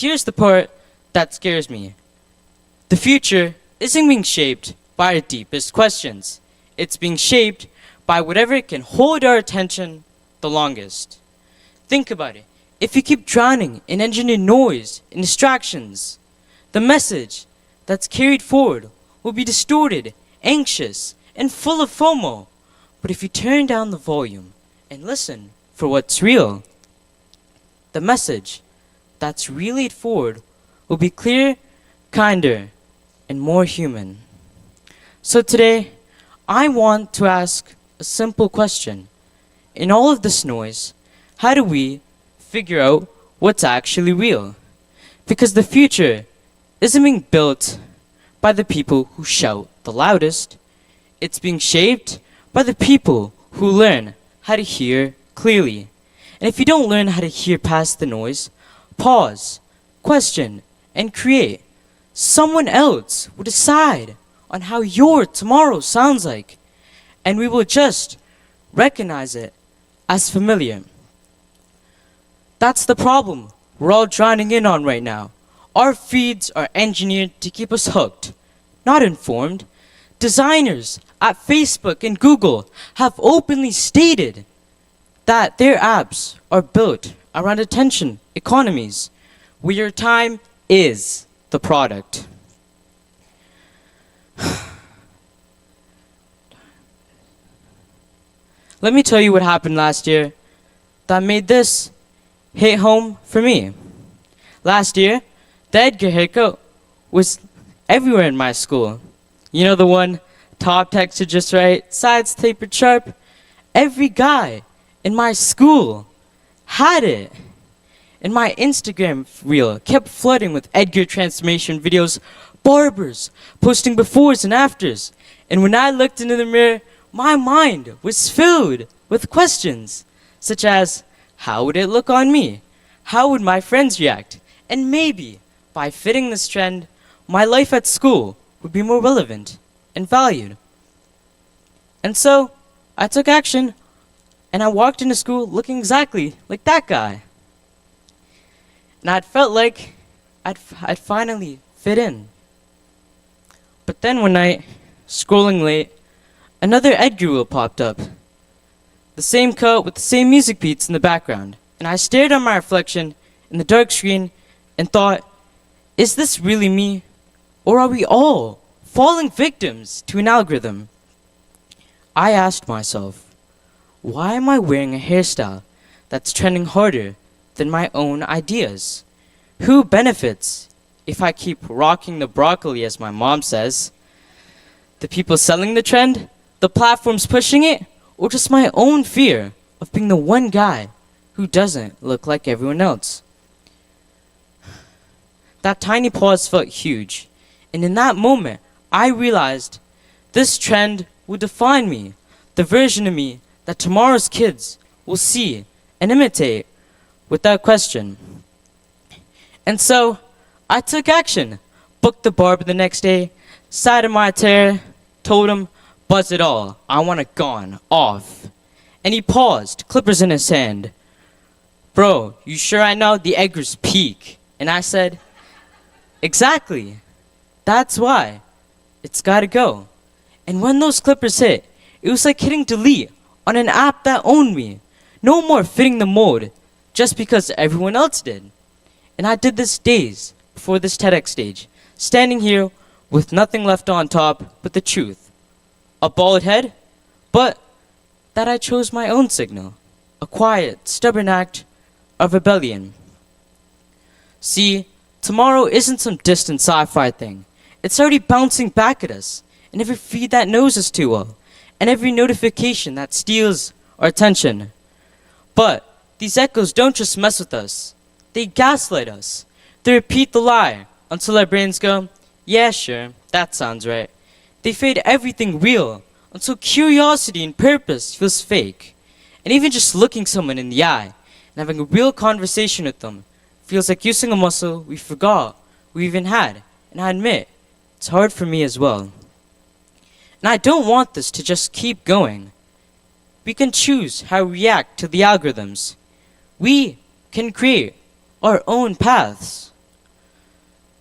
Here's the part that scares me. The future isn't being shaped by our deepest questions. It's being shaped by whatever can hold our attention the longest. Think about it. If you keep drowning in engineered noise and distractions, the message that's carried forward will be distorted, anxious, and full of FOMO. But if you turn down the volume and listen for what's real, the message that's relayed forward will be clearer, kinder, and more human. So today, I want to ask a simple question. In all of this noise, how do we figure out what's actually real? Because the future isn't being built by the people who shout the loudest. It's being shaped by the people who learn how to hear clearly. And if you don't learn how to hear past the noise, pause, question, and create, someone else will decide on how your tomorrow sounds like, and we will just recognize it as familiar. That's the problem we're all drowning in on right now. Our feeds are engineered to keep us hooked, not informed. Designers at Facebook and Google have openly stated that their apps are built around attention economies, where your time is the product. Let me tell you what happened last year that made this hit home for me. Last year, the Edgar haircut was everywhere in my school. You know the one, top textured just right, sides tapered sharp? Every guy in my school had it. And my Instagram reel kept flooding with Edgar transformation videos, barbers posting befores and afters. And when I looked into the mirror, my mind was filled with questions, such as, how would it look on me? How would my friends react? And maybe, by fitting this trend, my life at school would be more relevant and valued. And so, I took action, and I walked into school looking exactly like that guy. And I'd felt like I'd finally fit in. But then one night, scrolling late, another Edgar reel popped up. The same cut with the same music beats in the background. And I stared at my reflection in the dark screen and thought, is this really me? Or are we all falling victims to an algorithm? I asked myself, why am I wearing a hairstyle that's trending harder than my own ideas? Who benefits if I keep rocking the broccoli, as my mom says? The people selling the trend? The platforms pushing it? Or just my own fear of being the one guy who doesn't look like everyone else? That tiny pause felt huge, and in that moment, I realized this trend will define me, the version of me that tomorrow's kids will see and imitate without question. And so, I took action, booked the barber the next day, sat in my chair, told him, buzz it all, I want it gone, off. And he paused, clippers in his hand. Bro, you sure I know the Edgar's peak? And I said, exactly. That's why. It's gotta go. And when those clippers hit, it was like hitting delete on an app that owned me. No more fitting the mold just because everyone else did. And I did this days before this TEDx stage, standing here with nothing left on top but the truth. A bald head, but that I chose my own signal. A quiet, stubborn act of rebellion. See, tomorrow isn't some distant sci-fi thing. It's already bouncing back at us, in every feed that knows us too well, and every notification that steals our attention. But these echoes don't just mess with us. They gaslight us. They repeat the lie until our brains go, yeah, sure, that sounds right. They fade everything real until curiosity and purpose feels fake. And even just looking someone in the eye and having a real conversation with them feels like using a muscle we forgot we even had. And I admit, it's hard for me as well. And I don't want this to just keep going. We can choose how we react to the algorithms. We can create our own paths.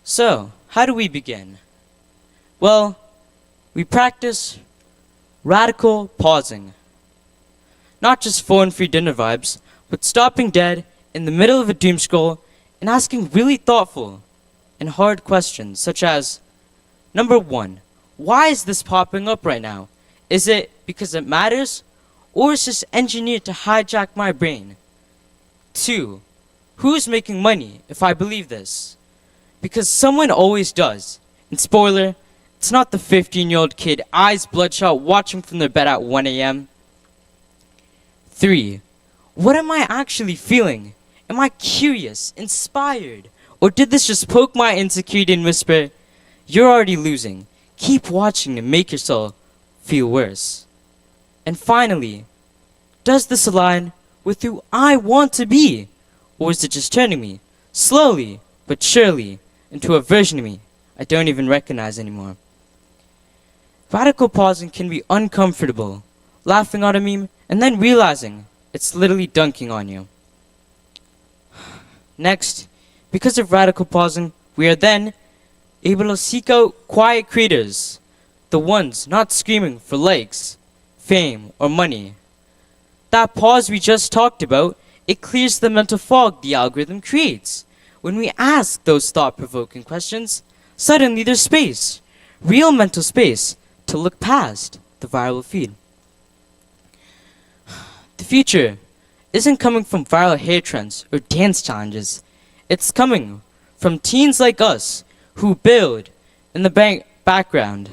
So, how do we begin? Well, we practice radical pausing. Not just phone-free dinner vibes, but stopping dead in the middle of a doom scroll and asking really thoughtful and hard questions such as, number 1, why is this popping up right now? Is it because it matters? Or is this engineered to hijack my brain? 2, who's making money if I believe this? Because someone always does. And spoiler, it's not the 15-year-old kid, eyes bloodshot, watching from their bed at 1 a.m. 3, what am I actually feeling? Am I curious, inspired? Or did this just poke my insecurity and whisper, you're already losing. Keep watching to make yourself feel worse. And finally, does this align with who I want to be? Or is it just turning me, slowly but surely, into a version of me I don't even recognize anymore? Radical pausing can be uncomfortable, laughing at a meme and then realizing it's literally dunking on you. Next, because of radical pausing, we are then able to seek out quiet creators, the ones not screaming for likes, fame, or money. That pause we just talked about, it clears the mental fog the algorithm creates. When we ask those thought-provoking questions, suddenly there's space, real mental space, to look past the viral feed. The future isn't coming from viral hair trends or dance challenges. It's coming from teens like us who build in the background.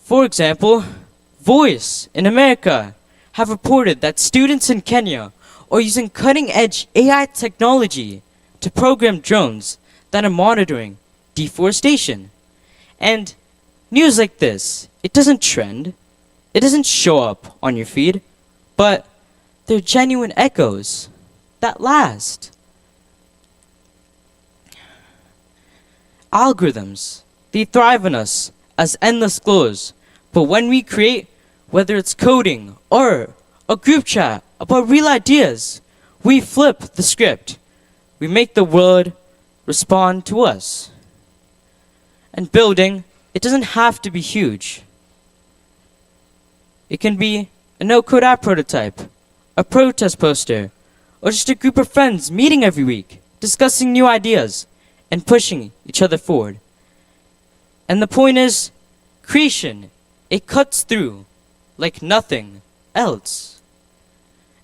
For example, Voice in America have reported that students in Kenya are using cutting-edge AI technology to program drones that are monitoring deforestation. And news like this, it doesn't trend, it doesn't show up on your feed, but they're genuine echoes that last. Algorithms, they thrive on us as endless glows, but when we create, whether it's coding or a group chat about real ideas, we flip the script. We make the world respond to us. And building, it doesn't have to be huge. It can be a no-code app prototype, a protest poster, or just a group of friends meeting every week, discussing new ideas, and pushing each other forward. And the point is, creation, it cuts through like nothing else.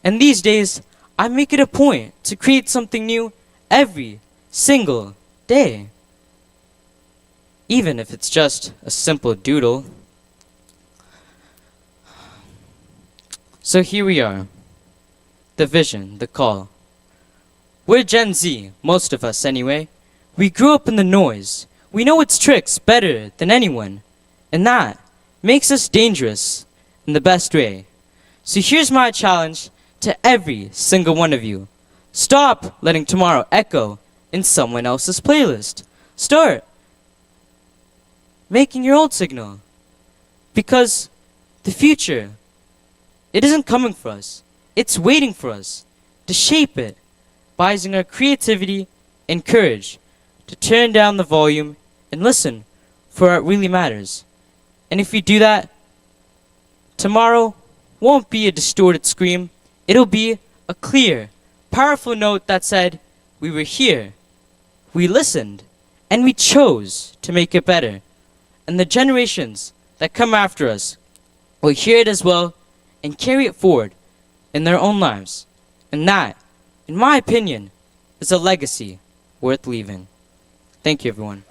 And these days, I make it a point to create something new every single day. Even if it's just a simple doodle. So here we are. The vision, the call. We're Gen Z, most of us anyway. We grew up in the noise. We know its tricks better than anyone. And that makes us dangerous in the best way. So here's my challenge to every single one of you. Stop letting tomorrow echo in someone else's playlist. Start making your own signal. Because the future, it isn't coming for us. It's waiting for us to shape it by using our creativity and courage to turn down the volume and listen for what really matters. And if you do that, tomorrow won't be a distorted scream. It'll be a clear, powerful note that said, we were here, we listened, and we chose to make it better. And the generations that come after us will hear it as well and carry it forward in their own lives. And that, in my opinion, is a legacy worth leaving. Thank you, everyone.